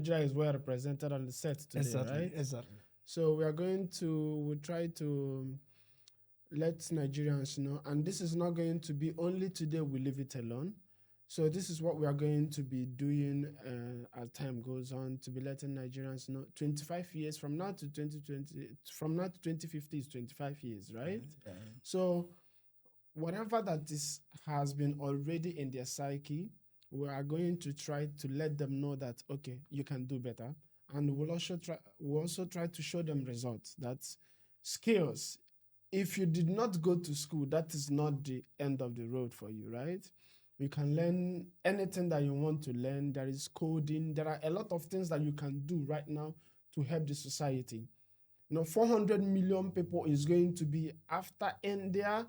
Nigeria is well represented on the set today, right? Exactly. So we'll try to let Nigerians know, and this is not going to be only today we leave it alone. So this is what we are going to be doing as time goes on, to be letting Nigerians know 25 years from now to 2020, from now to 2050 is 25 years, right? Yeah. So whatever has been already in their psyche, we are going to try to let them know that, okay, you can do better. And we'll also try to show them results, that skills, if you did not go to school, that is not the end of the road for you, right? You can learn anything that you want to learn. There is coding. There are a lot of things that you can do right now to help the society. 400 million people is going to be after India,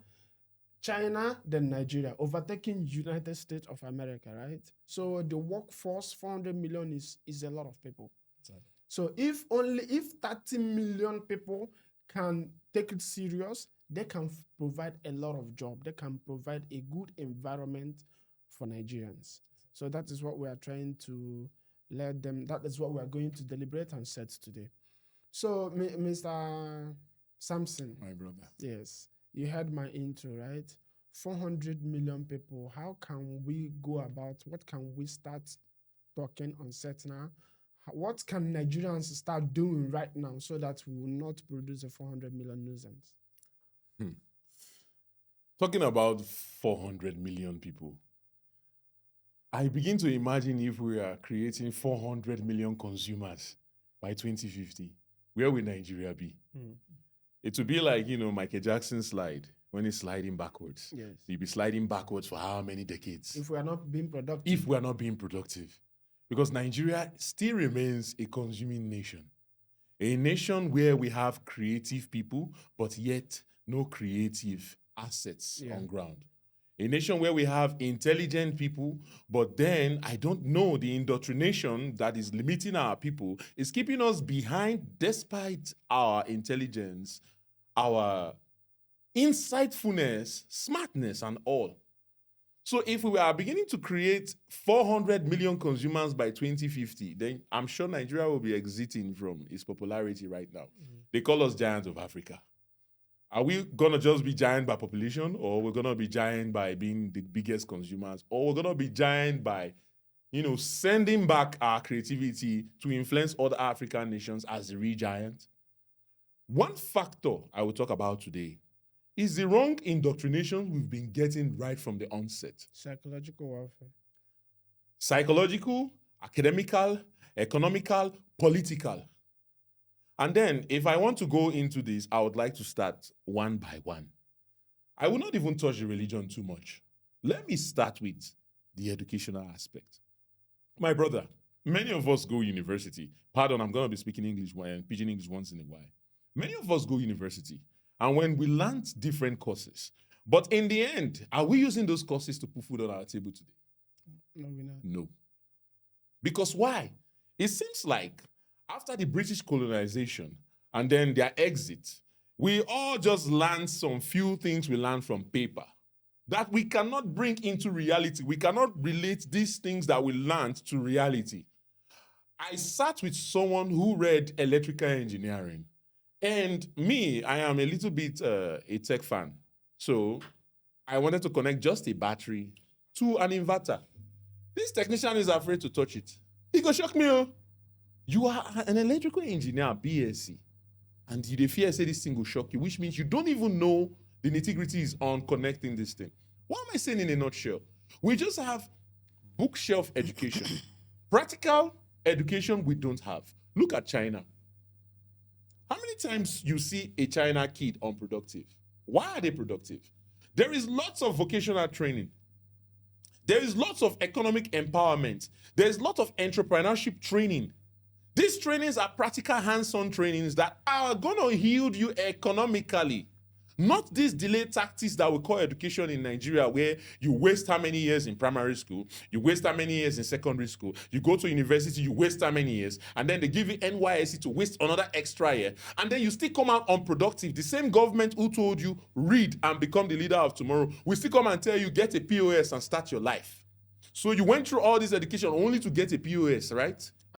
China, then Nigeria, overtaking United States of America, right? So the workforce, 400 million is a lot of people. Exactly. So if 30 million people can take it serious, they can provide a lot of jobs. They can provide a good environment for Nigerians. So that is what we are trying to let them, that is what we are going to deliberate and set today. So, Mr. Samson. My brother. Yes, you heard my intro, right? 400 million people. How can we go about, what can we start talking on set now? What can Nigerians start doing right now so that we will not produce a 400 million nuisance? Talking about 400 million people, I begin to imagine if we are creating 400 million consumers by 2050, where will Nigeria be? It would be like, Michael Jackson's slide, when he's sliding backwards. Yes. He'll be sliding backwards for how many decades? If we are not being productive. Because Nigeria still remains a consuming nation. A nation where we have creative people, but yet no creative assets on ground. A nation where we have intelligent people, but then I don't know, the indoctrination that is limiting our people is keeping us behind despite our intelligence, our insightfulness, smartness, and all. So if we are beginning to create 400 million consumers by 2050, then I'm sure Nigeria will be exiting from its popularity right now. They call us giants of Africa. Are we going to just be giant by population, or we're going to be giant by being the biggest consumers, or we're going to be giant by, sending back our creativity to influence other African nations as the real giant? One factor I will talk about today is the wrong indoctrination we've been getting right from the onset. Psychological warfare. Psychological, academical, economical, political. And then, if I want to go into this, I would like to start one by one. I will not even touch the religion too much. Let me start with the educational aspect. My brother, many of us go university. Pardon, I'm going to be speaking English and pidgin English once in a while. Many of us go university. And when we learn different courses, but in the end, are we using those courses to put food on our table today? No, we're not. No. Because why? It seems like after the British colonization and then their exit, we all just learned some few things we learned from paper that we cannot bring into reality. We cannot relate these things that we learned to reality. I sat with someone who read electrical engineering. And me, I am a little bit a tech fan. So I wanted to connect just a battery to an inverter. This technician is afraid to touch it. He go shock me. Oh. You are an electrical engineer, BSc, and you fear say this thing will shock you, which means you don't even know the nitty-gritties on connecting this thing. What am I saying in a nutshell? We just have bookshelf education. Practical education we don't have. Look at China. How many times you see a China kid unproductive? Why are they productive? There is lots of vocational training. There is lots of economic empowerment. There is lots of entrepreneurship training. These trainings are practical hands-on trainings that are going to yield you economically. Not these delayed tactics that we call education in Nigeria, where you waste how many years in primary school, you waste how many years in secondary school, you go to university, you waste how many years, and then they give you NYSC to waste another extra year, and then you still come out unproductive. The same government who told you, read and become the leader of tomorrow, will still come and tell you, get a POS and start your life. So you went through all this education only to get a POS, right?